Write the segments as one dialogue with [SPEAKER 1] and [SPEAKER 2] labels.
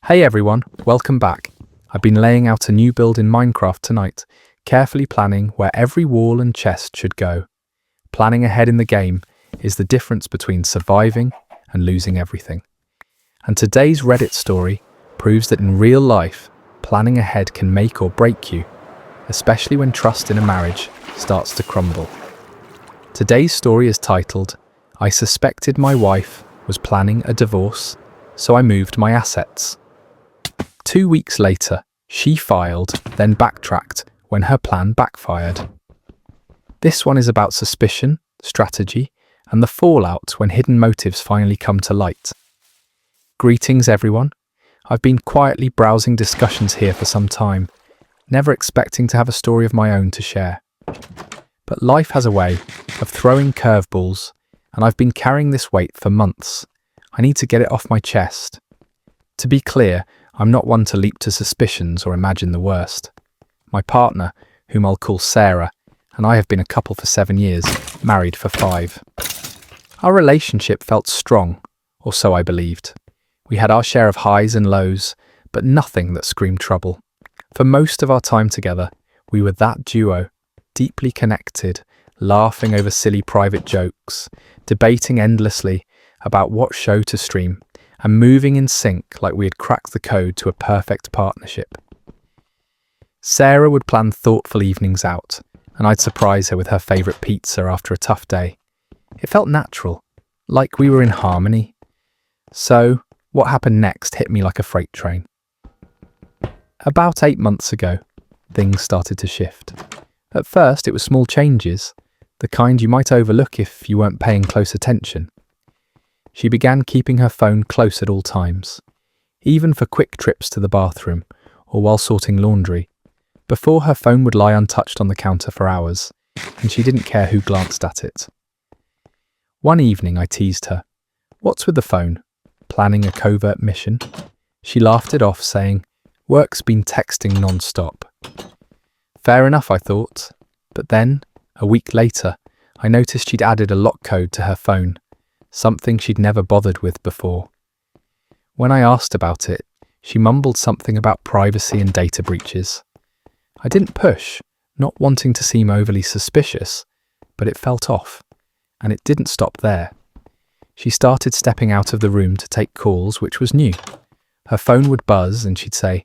[SPEAKER 1] Hey everyone, welcome back. I've been laying out a new build in Minecraft tonight, carefully planning where every wall and chest should go. Planning ahead in the game is the difference between surviving and losing everything. And today's Reddit story proves that in real life, planning ahead can make or break you, especially when trust in a marriage starts to crumble. Today's story is titled, "I suspected my wife was planning a divorce, so I moved my assets." 2 weeks later, she filed, then backtracked when her plan backfired. This one is about suspicion, strategy, and the fallout when hidden motives finally come to light. Greetings everyone. I've been quietly browsing discussions here for some time, never expecting to have a story of my own to share. But life has a way of throwing curveballs, and I've been carrying this weight for months. I need to get it off my chest. To be clear, I'm not one to leap to suspicions or imagine the worst. My partner, whom I'll call Sarah, and I have been a couple for 7 years, married for 5. Our relationship felt strong, or so I believed. We had our share of highs and lows, but nothing that screamed trouble. For most of our time together, we were that duo, deeply connected, laughing over silly private jokes, debating endlessly about what show to stream, and moving in sync like we had cracked the code to a perfect partnership. Sarah would plan thoughtful evenings out, and I'd surprise her with her favourite pizza after a tough day. It felt natural, like we were in harmony. So, what happened next hit me like a freight train. About 8 months ago, things started to shift. At first, it was small changes, the kind you might overlook if you weren't paying close attention. She began keeping her phone close at all times, even for quick trips to the bathroom or while sorting laundry. Before, her phone would lie untouched on the counter for hours, and she didn't care who glanced at it. One evening I teased her, "What's with the phone? Planning a covert mission?" She laughed it off, saying, "Work's been texting non-stop." Fair enough, I thought. But then, a week later, I noticed she'd added a lock code to her phone, something she'd never bothered with before. When I asked about it, she mumbled something about privacy and data breaches. I didn't push, not wanting to seem overly suspicious, but it felt off, and it didn't stop there. She started stepping out of the room to take calls, which was new. Her phone would buzz and she'd say,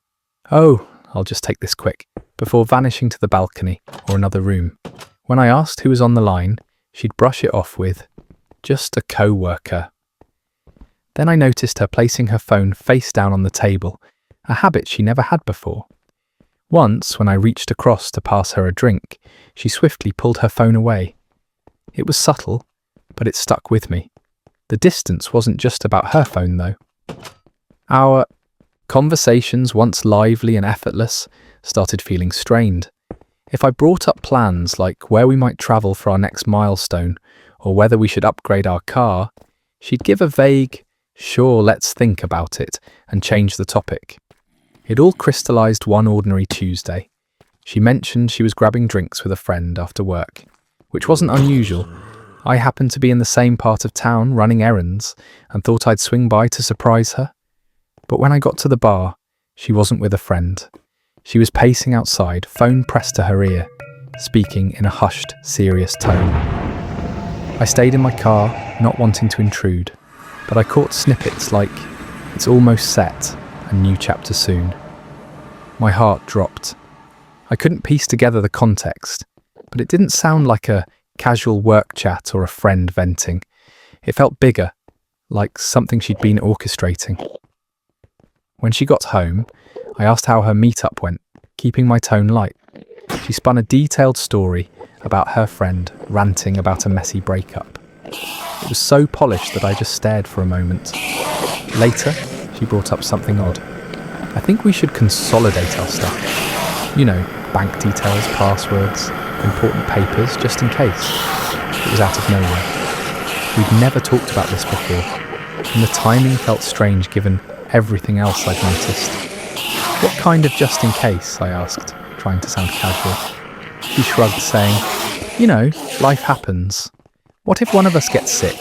[SPEAKER 1] "Oh, I'll just take this quick," before vanishing to the balcony or another room. When I asked who was on the line, she'd brush it off with, "Just a co-worker." Then I noticed her placing her phone face down on the table, a habit she never had before. Once, when I reached across to pass her a drink, she swiftly pulled her phone away. It was subtle, but it stuck with me. The distance wasn't just about her phone, though. Our conversations, once lively and effortless, started feeling strained. If I brought up plans like where we might travel for our next milestone, or whether we should upgrade our car, she'd give a vague, "Sure, let's think about it," and change the topic. It all crystallized one ordinary Tuesday. She mentioned she was grabbing drinks with a friend after work, which wasn't unusual. I happened to be in the same part of town running errands and thought I'd swing by to surprise her. But when I got to the bar, she wasn't with a friend. She was pacing outside, phone pressed to her ear, speaking in a hushed, serious tone. I stayed in my car, not wanting to intrude, but I caught snippets like, "It's almost set, a new chapter soon." My heart dropped. I couldn't piece together the context, but it didn't sound like a casual work chat or a friend venting. It felt bigger, like something she'd been orchestrating. When she got home, I asked how her meetup went, keeping my tone light. She spun a detailed story about her friend ranting about a messy breakup. It was so polished that I just stared for a moment. Later, she brought up something odd. "I think we should consolidate our stuff. You know, bank details, passwords, important papers, just in case." It was out of nowhere. We'd never talked about this before, and the timing felt strange given everything else I'd noticed. "What kind of just in case?" I asked, trying to sound casual. She shrugged, saying, "You know, life happens. What if one of us gets sick,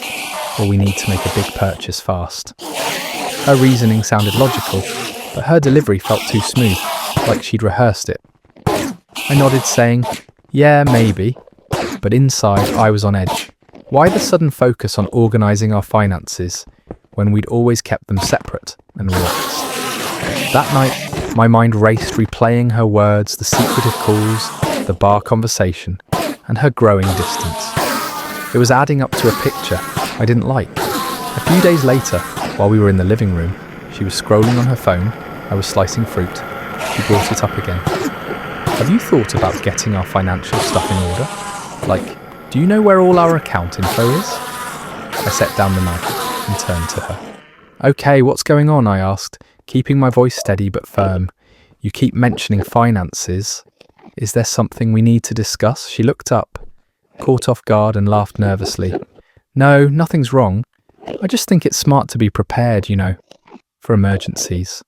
[SPEAKER 1] or we need to make a big purchase fast?" Her reasoning sounded logical, but her delivery felt too smooth, like she'd rehearsed it. I nodded, saying, "Yeah, maybe," but inside I was on edge. Why the sudden focus on organising our finances when we'd always kept them separate and relaxed? That night, my mind raced, replaying her words, the secretive calls, the bar conversation, and her growing distance. It was adding up to a picture I didn't like. A few days later, while we were in the living room, she was scrolling on her phone, I was slicing fruit. She brought it up again. "Have you thought about getting our financial stuff in order? Like, do you know where all our account info is?" I set down the knife and turned to her. "Okay, what's going on?" I asked, keeping my voice steady but firm. "You keep mentioning finances. Is there something we need to discuss?" She looked up, caught off guard, and laughed nervously. "No, nothing's wrong. I just think it's smart to be prepared, for emergencies."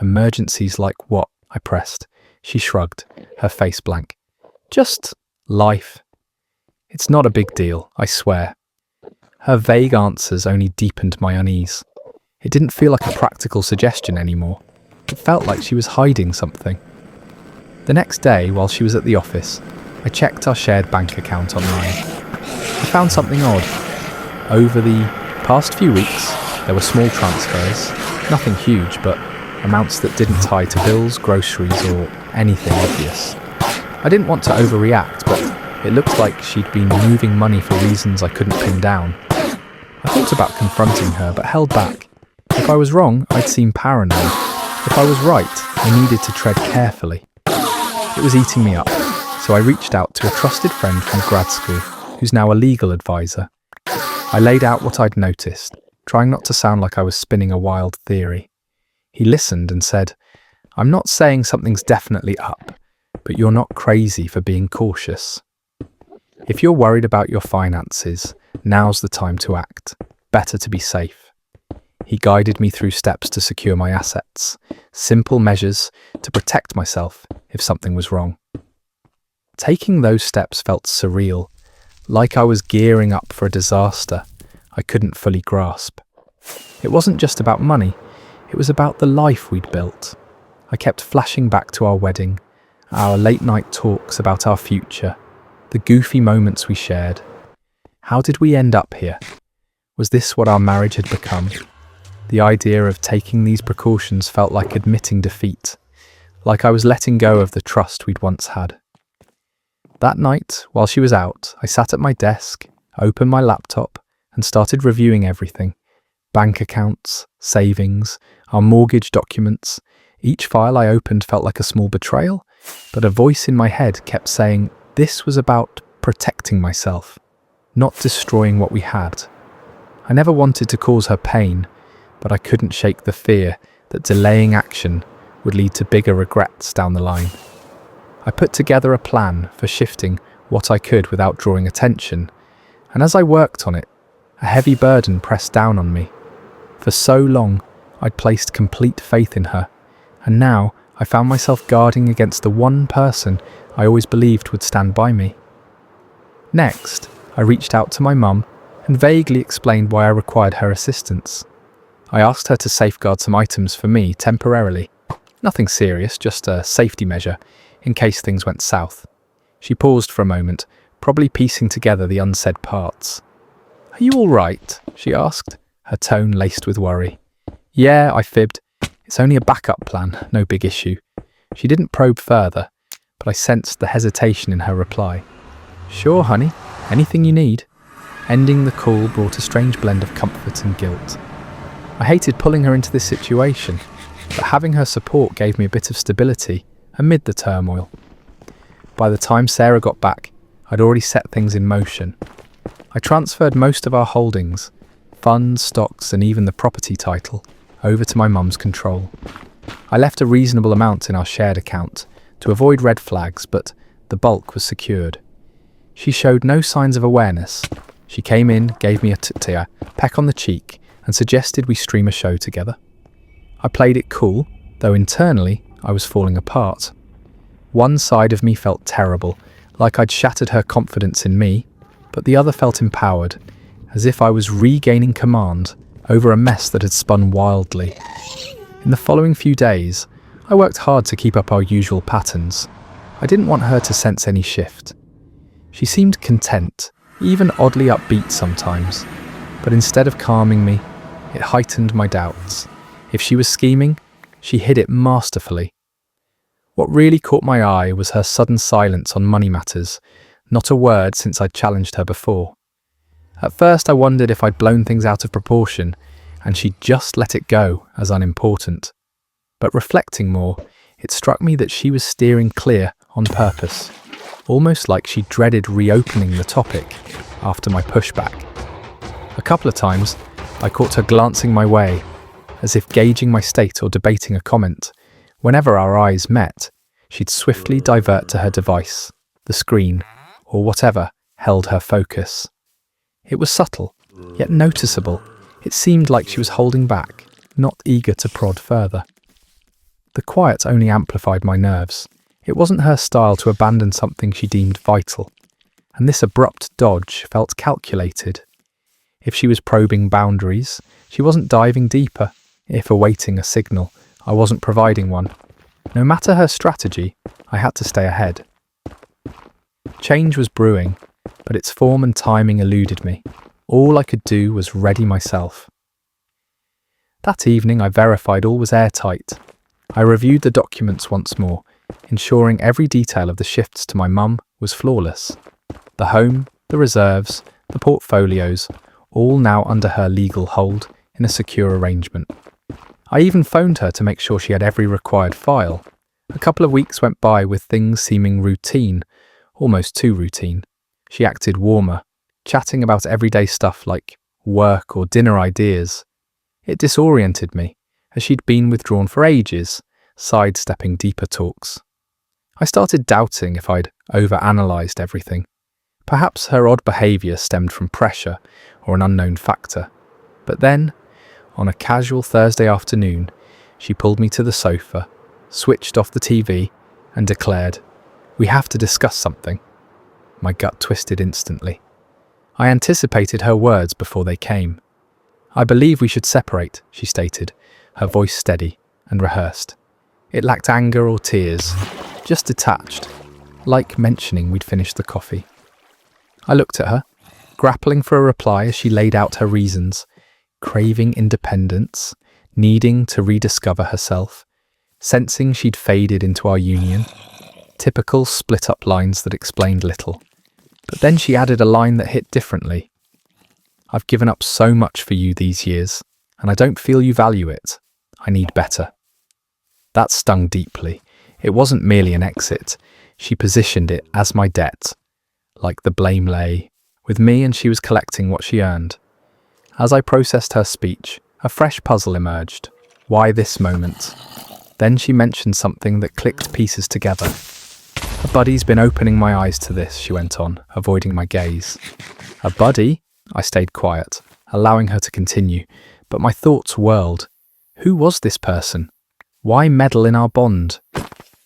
[SPEAKER 1] "Emergencies like what?" I pressed. She shrugged, her face blank. "Just life. It's not a big deal, I swear." Her vague answers only deepened my unease. It didn't feel like a practical suggestion anymore. It felt like she was hiding something. The next day, while she was at the office, I checked our shared bank account online. I found something odd. Over the past few weeks, there were small transfers, nothing huge, but amounts that didn't tie to bills, groceries, or anything obvious. I didn't want to overreact, but it looked like she'd been moving money for reasons I couldn't pin down. I thought about confronting her, but held back. If I was wrong, I'd seem paranoid. If I was right, I needed to tread carefully. It was eating me up, so I reached out to a trusted friend from grad school, who's now a legal advisor. I laid out what I'd noticed, trying not to sound like I was spinning a wild theory. He listened and said, "I'm not saying something's definitely up, but you're not crazy for being cautious. If you're worried about your finances, now's the time to act. Better to be safe." He guided me through steps to secure my assets, simple measures to protect myself if something was wrong. Taking those steps felt surreal, like I was gearing up for a disaster I couldn't fully grasp. It wasn't just about money, it was about the life we'd built. I kept flashing back to our wedding, our late-night talks about our future, the goofy moments we shared. How did we end up here? Was this what our marriage had become? The idea of taking these precautions felt like admitting defeat, like I was letting go of the trust we'd once had. That night, while she was out, I sat at my desk, opened my laptop, and started reviewing everything. Bank accounts, savings, our mortgage documents. Each file I opened felt like a small betrayal, but a voice in my head kept saying this was about protecting myself, not destroying what we had. I never wanted to cause her pain, but I couldn't shake the fear that delaying action would lead to bigger regrets down the line. I put together a plan for shifting what I could without drawing attention, and as I worked on it, a heavy burden pressed down on me. For so long, I'd placed complete faith in her, and now I found myself guarding against the one person I always believed would stand by me. Next, I reached out to my mum and vaguely explained why I required her assistance. I asked her to safeguard some items for me temporarily. Nothing serious, just a safety measure, in case things went south. She paused for a moment, probably piecing together the unsaid parts. "Are you all right?" she asked, her tone laced with worry. "Yeah," I fibbed. "It's only a backup plan, no big issue." She didn't probe further, but I sensed the hesitation in her reply. "Sure, honey, anything you need." Ending the call brought a strange blend of comfort and guilt. I hated pulling her into this situation, but having her support gave me a bit of stability amid the turmoil. By the time Sarah got back, I'd already set things in motion. I transferred most of our holdings, funds, stocks, and even the property title, over to my mum's control. I left a reasonable amount in our shared account to avoid red flags, but the bulk was secured. She showed no signs of awareness. She came in, gave me a peck on the cheek, and suggested we stream a show together. I played it cool, though internally I was falling apart. One side of me felt terrible, like I'd shattered her confidence in me, but the other felt empowered, as if I was regaining command over a mess that had spun wildly. In the following few days, I worked hard to keep up our usual patterns. I didn't want her to sense any shift. She seemed content, even oddly upbeat sometimes, but instead of calming me, it heightened my doubts. If she was scheming, she hid it masterfully. What really caught my eye was her sudden silence on money matters, not a word since I'd challenged her before. At first I wondered if I'd blown things out of proportion and she'd just let it go as unimportant. But reflecting more, it struck me that she was steering clear on purpose, almost like she dreaded reopening the topic after my pushback. A couple of times, I caught her glancing my way, as if gauging my state or debating a comment. Whenever our eyes met, she'd swiftly divert to her device, the screen, or whatever held her focus. It was subtle, yet noticeable. It seemed like she was holding back, not eager to prod further. The quiet only amplified my nerves. It wasn't her style to abandon something she deemed vital, and this abrupt dodge felt calculated. If she was probing boundaries, she wasn't diving deeper. If awaiting a signal, I wasn't providing one. No matter her strategy, I had to stay ahead. Change was brewing, but its form and timing eluded me. All I could do was ready myself. That evening I verified all was airtight. I reviewed the documents once more, ensuring every detail of the shifts to my mum was flawless. The home, the reserves, the portfolios, all now under her legal hold in a secure arrangement. I even phoned her to make sure she had every required file. A couple of weeks went by with things seeming routine, almost too routine. She acted warmer, chatting about everyday stuff like work or dinner ideas. It disoriented me, as she'd been withdrawn for ages, sidestepping deeper talks. I started doubting if I'd overanalyzed everything. Perhaps her odd behaviour stemmed from pressure or an unknown factor. But then, on a casual Thursday afternoon, she pulled me to the sofa, switched off the TV, and declared, "We have to discuss something." My gut twisted instantly. I anticipated her words before they came. "I believe we should separate," she stated, her voice steady and rehearsed. It lacked anger or tears, just detached, like mentioning we'd finished the coffee. I looked at her, grappling for a reply as she laid out her reasons, craving independence, needing to rediscover herself, sensing she'd faded into our union. Typical split-up lines that explained little. But then she added a line that hit differently. "I've given up so much for you these years, and I don't feel you value it. I need better." That stung deeply. It wasn't merely an exit. She positioned it as my debt. Like the blame lay with me, and she was collecting what she earned. As I processed her speech, a fresh puzzle emerged. Why this moment? Then she mentioned something that clicked pieces together. "A buddy's been opening my eyes to this," she went on, avoiding my gaze. "A buddy?" I stayed quiet, allowing her to continue, but my thoughts whirled. Who was this person? Why meddle in our bond?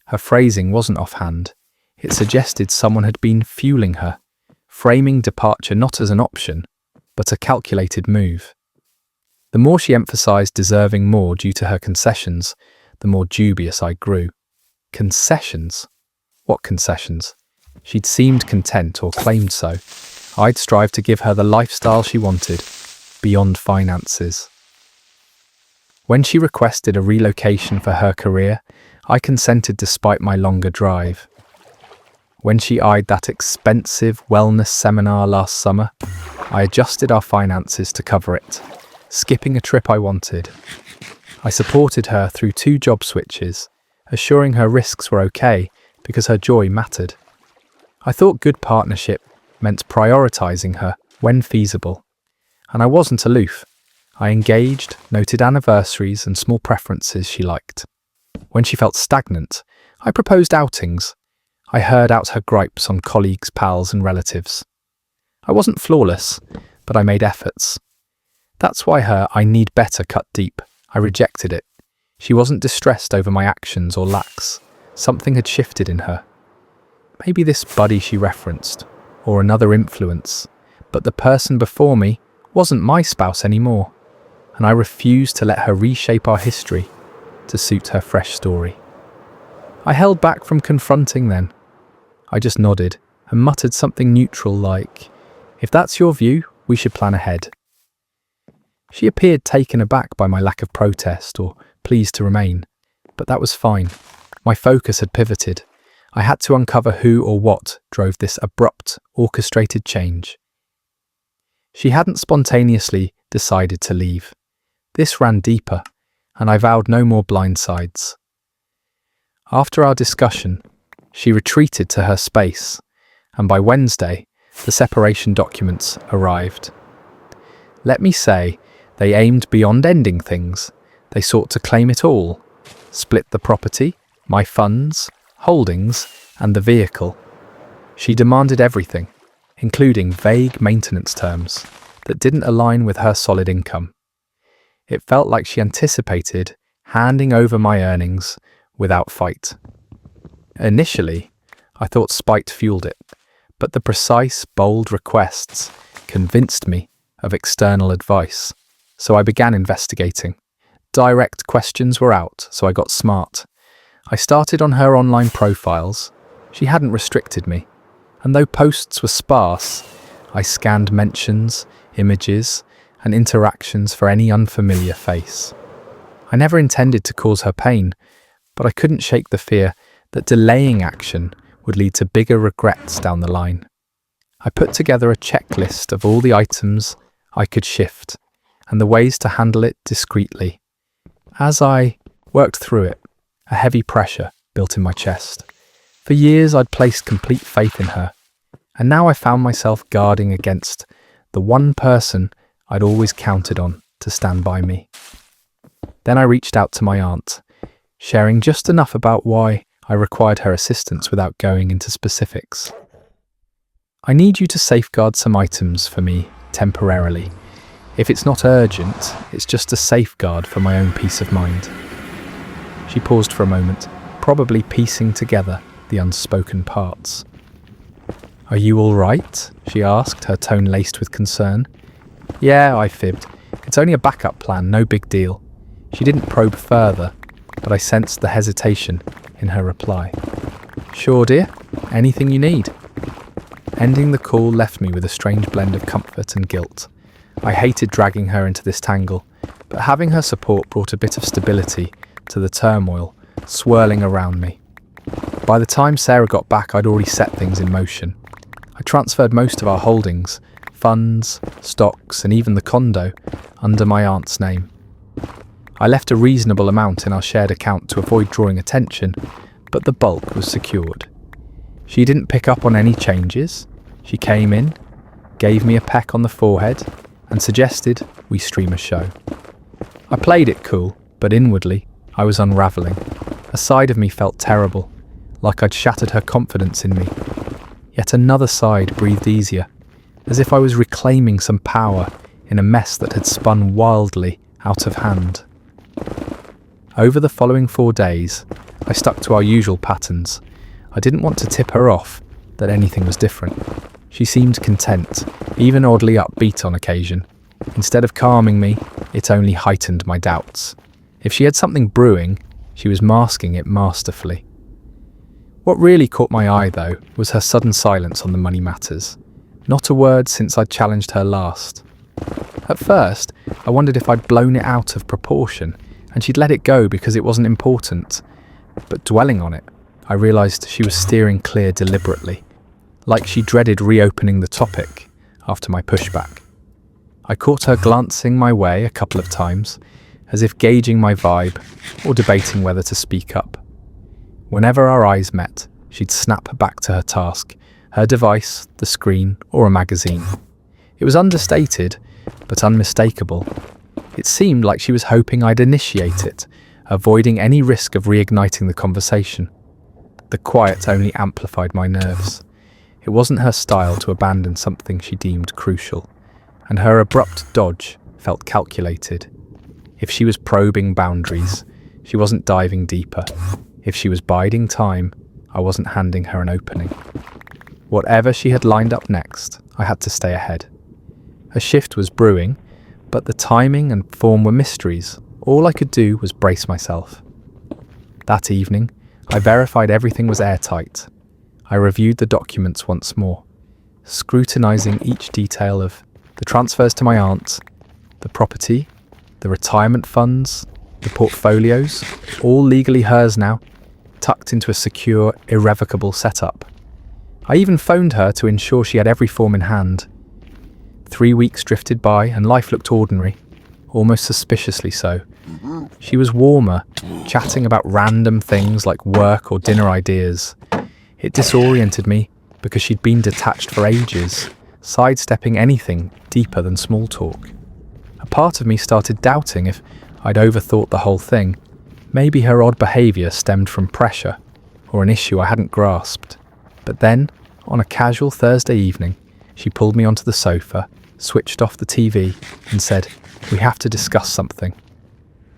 [SPEAKER 1] Her phrasing wasn't offhand. It suggested someone had been fueling her, framing departure not as an option, but a calculated move. The more she emphasized deserving more due to her concessions, the more dubious I grew. Concessions? What concessions? She'd seemed content or claimed so. I'd strive to give her the lifestyle she wanted, beyond finances. When she requested a relocation for her career, I consented despite my longer drive. When she eyed that expensive wellness seminar last summer, I adjusted our finances to cover it, skipping a trip I wanted. I supported her through 2 job switches, assuring her risks were okay because her joy mattered. I thought good partnership meant prioritizing her when feasible, and I wasn't aloof. I engaged, noted anniversaries and small preferences she liked. When she felt stagnant, I proposed outings. I heard out her gripes on colleagues, pals and relatives. I wasn't flawless, but I made efforts. That's why her "I need better" cut deep. I rejected it. She wasn't distressed over my actions or lacks. Something had shifted in her. Maybe this buddy she referenced, or another influence, but the person before me wasn't my spouse anymore, and I refused to let her reshape our history. to suit her fresh story. I held back from confronting then. I just nodded and muttered something neutral like, "If that's your view, we should plan ahead." She appeared taken aback by my lack of protest or pleased to remain, but that was fine. My focus had pivoted. I had to uncover who or what drove this abrupt, orchestrated change. She hadn't spontaneously decided to leave. This ran deeper, and I vowed no more blindsides. After our discussion, she retreated to her space, and by Wednesday, the separation documents arrived. Let me say, they aimed beyond ending things. They sought to claim it all, split the property, my funds, holdings, and the vehicle. She demanded everything, including vague maintenance terms that didn't align with her solid income. It felt like she anticipated handing over my earnings without fight. Initially, I thought spite fueled it, but the precise, bold requests convinced me of external advice, so I began investigating. Direct questions were out, so I got smart. I started on her online profiles. She hadn't restricted me, and though posts were sparse, I scanned mentions, images, and interactions for any unfamiliar face. I never intended to cause her pain, but I couldn't shake the fear that delaying action would lead to bigger regrets down the line. I put together a checklist of all the items I could shift and the ways to handle it discreetly. As I worked through it, a heavy pressure built in my chest. For years I'd placed complete faith in her, and now I found myself guarding against the one person I'd always counted on to stand by me. Then I reached out to my aunt, sharing just enough about why I required her assistance without going into specifics. "I need you to safeguard some items for me temporarily. If it's not urgent, it's just a safeguard for my own peace of mind." She paused for a moment, probably piecing together the unspoken parts. "Are you all right?" she asked, her tone laced with concern. "Yeah," I fibbed. "It's only a backup plan, no big deal." She didn't probe further, but I sensed the hesitation in her reply. "Sure, dear. Anything you need." Ending the call left me with a strange blend of comfort and guilt. I hated dragging her into this tangle, but having her support brought a bit of stability to the turmoil swirling around me. By the time Sarah got back, I'd already set things in motion. I transferred most of our holdings, funds, stocks, and even the condo under my aunt's name. I left a reasonable amount in our shared account to avoid drawing attention, but the bulk was secured. She didn't pick up on any changes. She came in, gave me a peck on the forehead, and suggested we stream a show. I played it cool, but inwardly, I was unravelling. A side of me felt terrible, like I'd shattered her confidence in me. Yet another side breathed easier, as if I was reclaiming some power in a mess that had spun wildly out of hand. Over the following 4 days, I stuck to our usual patterns. I didn't want to tip her off that anything was different. She seemed content, even oddly upbeat on occasion. Instead of calming me, it only heightened my doubts. If she had something brewing, she was masking it masterfully. What really caught my eye, though, was her sudden silence on the money matters. Not a word since I'd challenged her last. At first, I wondered if I'd blown it out of proportion, and she'd let it go because it wasn't important. But dwelling on it, I realised she was steering clear deliberately, like she dreaded reopening the topic after my pushback. I caught her glancing my way a couple of times, as if gauging my vibe or debating whether to speak up. Whenever our eyes met, she'd snap back to her task, her device, the screen, or a magazine. It was understated, but unmistakable. It seemed like she was hoping I'd initiate it, avoiding any risk of reigniting the conversation. The quiet only amplified my nerves. It wasn't her style to abandon something she deemed crucial, and her abrupt dodge felt calculated. If she was probing boundaries, she wasn't diving deeper. If she was biding time, I wasn't handing her an opening. Whatever she had lined up next, I had to stay ahead. A shift was brewing, but the timing and form were mysteries. All I could do was brace myself. That evening, I verified everything was airtight. I reviewed the documents once more, scrutinizing each detail of the transfers to my aunt, the property, the retirement funds, the portfolios, all legally hers now, tucked into a secure, irrevocable setup. I even phoned her to ensure she had every form in hand. 3 weeks drifted by and life looked ordinary, almost suspiciously so. She was warmer, chatting about random things like work or dinner ideas. It disoriented me because she'd been detached for ages, sidestepping anything deeper than small talk. A part of me started doubting if I'd overthought the whole thing. Maybe her odd behaviour stemmed from pressure, or an issue I hadn't grasped. But then, on a casual Thursday evening, she pulled me onto the sofa, switched off the TV, and said, "We have to discuss something."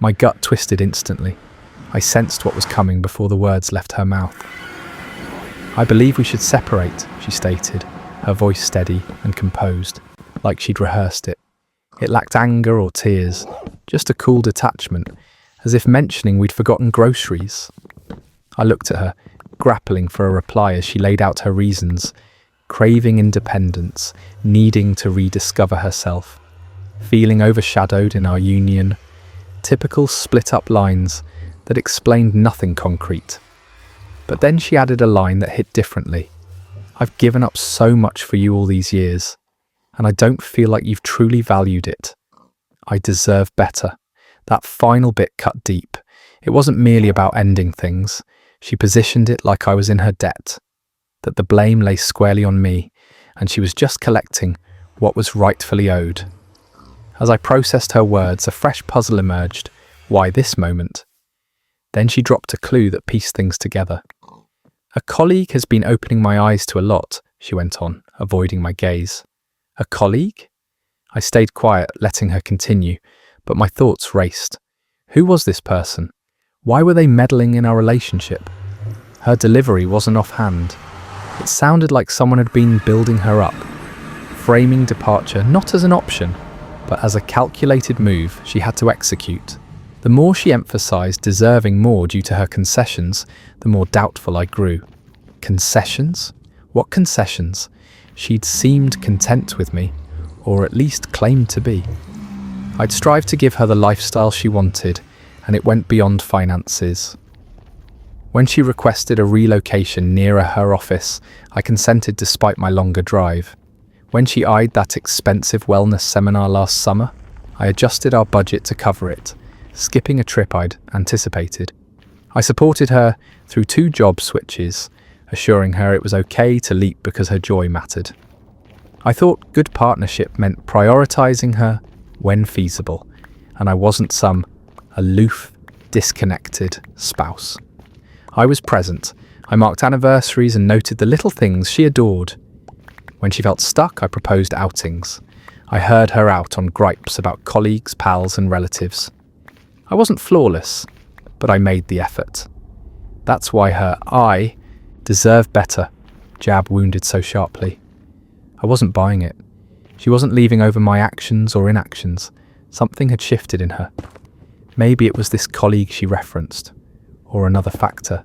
[SPEAKER 1] My gut twisted instantly. I sensed what was coming before the words left her mouth. "I believe we should separate," she stated, her voice steady and composed, like she'd rehearsed it. It lacked anger or tears, just a cool detachment, as if mentioning we'd forgotten groceries. I looked at her, grappling for a reply as she laid out her reasons, craving independence, needing to rediscover herself, feeling overshadowed in our union, typical split-up lines that explained nothing concrete. But then she added a line that hit differently. "I've given up so much for you all these years, and I don't feel like you've truly valued it. I deserve better." That final bit cut deep. It wasn't merely about ending things. She positioned it like I was in her debt, that the blame lay squarely on me, and she was just collecting what was rightfully owed. As I processed her words, a fresh puzzle emerged. Why this moment? Then she dropped a clue that pieced things together. "A colleague has been opening my eyes to a lot," she went on, avoiding my gaze. "A colleague?" I stayed quiet, letting her continue, but my thoughts raced. Who was this person? Why were they meddling in our relationship? Her delivery wasn't offhand. It sounded like someone had been building her up, framing departure not as an option, but as a calculated move she had to execute. The more she emphasized deserving more due to her concessions, the more doubtful I grew. Concessions? What concessions? She'd seemed content with me, or at least claimed to be. I'd strived to give her the lifestyle she wanted, and it went beyond finances. When she requested a relocation nearer her office, I consented despite my longer drive. When she eyed that expensive wellness seminar last summer, I adjusted our budget to cover it, skipping a trip I'd anticipated. I supported her through 2 job switches, assuring her it was okay to leap because her joy mattered. I thought good partnership meant prioritizing her when feasible, and I wasn't some aloof, disconnected spouse. I was present. I marked anniversaries and noted the little things she adored. When she felt stuck, I proposed outings. I heard her out on gripes about colleagues, pals, and relatives. I wasn't flawless, but I made the effort. That's why her "I deserve better" jab wounded so sharply. I wasn't buying it. She wasn't leaving over my actions or inactions. Something had shifted in her. Maybe it was this colleague she referenced, or another factor,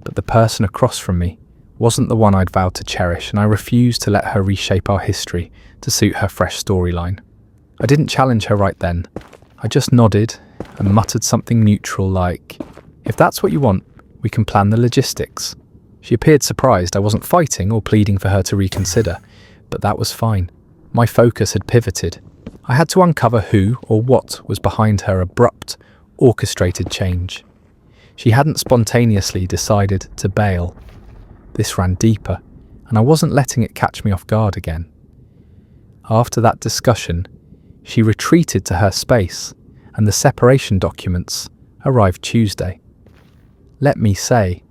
[SPEAKER 1] but the person across from me wasn't the one I'd vowed to cherish, and I refused to let her reshape our history to suit her fresh storyline. I didn't challenge her right then. I just nodded and muttered something neutral like, "If that's what you want, we can plan the logistics." She appeared surprised I wasn't fighting or pleading for her to reconsider, but that was fine. My focus had pivoted. I had to uncover who or what was behind her abrupt, orchestrated change. She hadn't spontaneously decided to bail. This ran deeper, and I wasn't letting it catch me off guard again. After that discussion, she retreated to her space, and the separation documents arrived Tuesday. Let me say,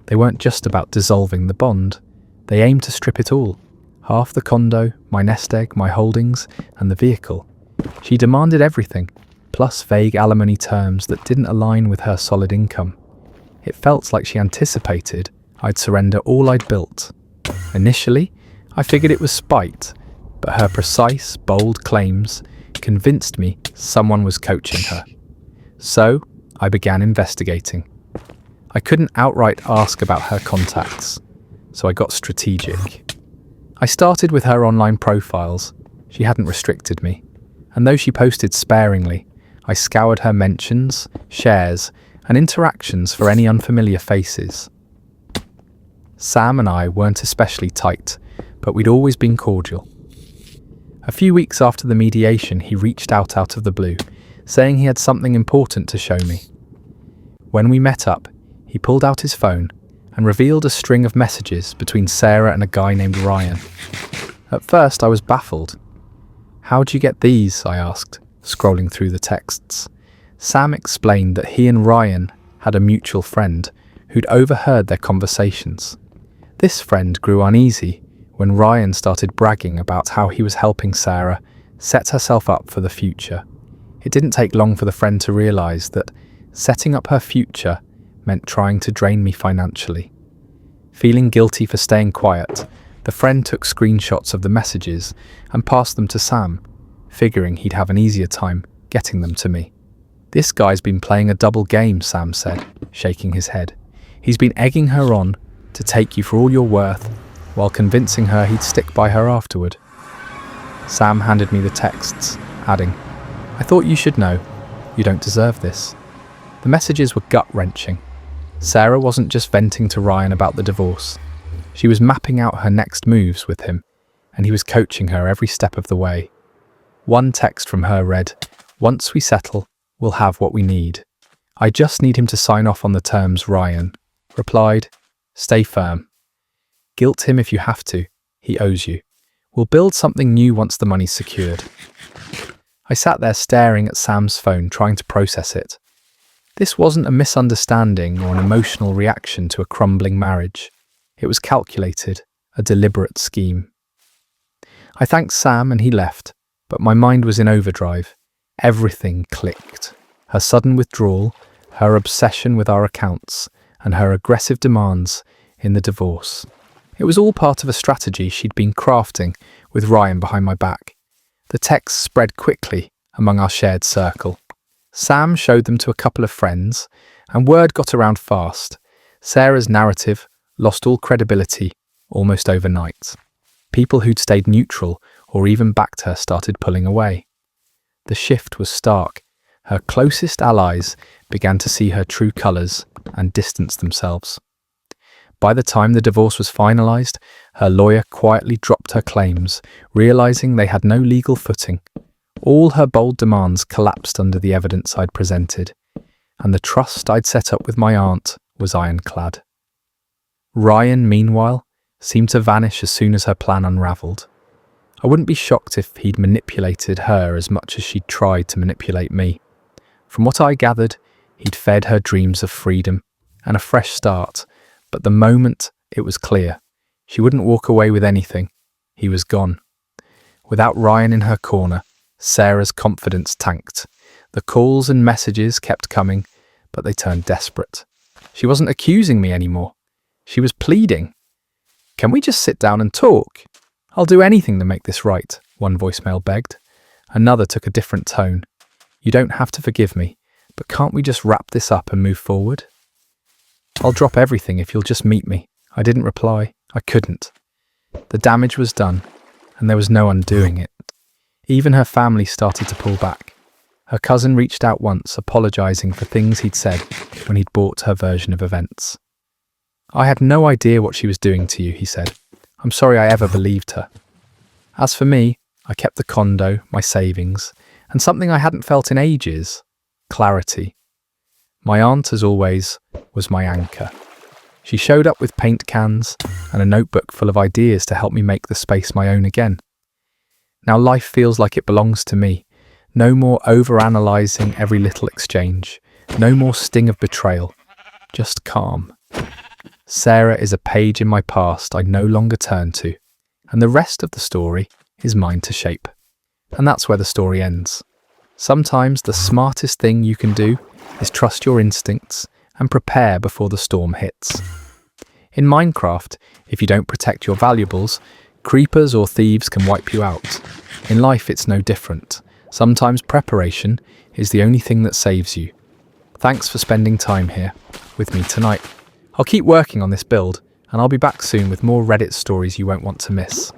[SPEAKER 1] they weren't just about dissolving the bond. They aimed to strip it all. Half the condo, my nest egg, my holdings, and the vehicle. She demanded everything, plus vague alimony terms that didn't align with her solid income. It felt like she anticipated I'd surrender all I'd built. Initially, I figured it was spite, but her precise, bold claims convinced me someone was coaching her. So, I began investigating. I couldn't outright ask about her contacts, so I got strategic. I started with her online profiles. She hadn't restricted me, and though she posted sparingly, I scoured her mentions, shares, and interactions for any unfamiliar faces. Sam and I weren't especially tight, but we'd always been cordial. A few weeks after the mediation, he reached out of the blue, saying he had something important to show me. When we met up, he pulled out his phone and revealed a string of messages between Sarah and a guy named Ryan. At first, I was baffled. "How'd you get these?" I asked, scrolling through the texts. Sam explained that he and Ryan had a mutual friend who'd overheard their conversations. This friend grew uneasy when Ryan started bragging about how he was helping Sarah set herself up for the future. It didn't take long for the friend to realise that setting up her future meant trying to drain me financially. Feeling guilty for staying quiet, the friend took screenshots of the messages and passed them to Sam, figuring he'd have an easier time getting them to me. "This guy's been playing a double game," Sam said, shaking his head. "He's been egging her on to take you for all you're worth, while convincing her he'd stick by her afterward." Sam handed me the texts, adding, "I thought you should know. You don't deserve this." The messages were gut-wrenching. Sarah wasn't just venting to Ryan about the divorce. She was mapping out her next moves with him, and he was coaching her every step of the way. One text from her read, "Once we settle, we'll have what we need. I just need him to sign off on the terms." Ryan replied, "Stay firm. Guilt him if you have to. He owes you. We'll build something new once the money's secured." I sat there staring at Sam's phone, trying to process it. This wasn't a misunderstanding or an emotional reaction to a crumbling marriage. It was calculated, a deliberate scheme. I thanked Sam and he left, but my mind was in overdrive. Everything clicked. Her sudden withdrawal, her obsession with our accounts, and her aggressive demands in the divorce. It was all part of a strategy she'd been crafting with Ryan behind my back. The texts spread quickly among our shared circle. Sam showed them to a couple of friends, and word got around fast. Sarah's narrative lost all credibility almost overnight. People who'd stayed neutral or even backed her started pulling away. The shift was stark. Her closest allies began to see her true colours and distance themselves. By the time the divorce was finalised, her lawyer quietly dropped her claims, realising they had no legal footing. All her bold demands collapsed under the evidence I'd presented, and the trust I'd set up with my aunt was ironclad. Ryan, meanwhile, seemed to vanish as soon as her plan unravelled. I wouldn't be shocked if he'd manipulated her as much as she'd tried to manipulate me. From what I gathered, he'd fed her dreams of freedom and a fresh start, but the moment it was clear she wouldn't walk away with anything, he was gone. Without Ryan in her corner, Sarah's confidence tanked. The calls and messages kept coming, but they turned desperate. She wasn't accusing me anymore. She was pleading. "Can we just sit down and talk? I'll do anything to make this right," one voicemail begged. Another took a different tone. "You don't have to forgive me, but can't we just wrap this up and move forward?" "I'll drop everything if you'll just meet me." I didn't reply. I couldn't. The damage was done, and there was no undoing it. Even her family started to pull back. Her cousin reached out once, apologising for things he'd said when he'd bought her version of events. "I had no idea what she was doing to you," he said. "I'm sorry I ever believed her." As for me, I kept the condo, my savings, and something I hadn't felt in ages: clarity. My aunt, as always, was my anchor. She showed up with paint cans and a notebook full of ideas to help me make the space my own again. Now life feels like it belongs to me. No more overanalyzing every little exchange. No more sting of betrayal. Just calm. Sarah is a page in my past I no longer turn to, and the rest of the story is mine to shape. And that's where the story ends. Sometimes the smartest thing you can do is trust your instincts and prepare before the storm hits. In Minecraft, if you don't protect your valuables, creepers or thieves can wipe you out. In life, it's no different. Sometimes preparation is the only thing that saves you. Thanks for spending time here with me tonight. I'll keep working on this build, and I'll be back soon with more Reddit stories you won't want to miss.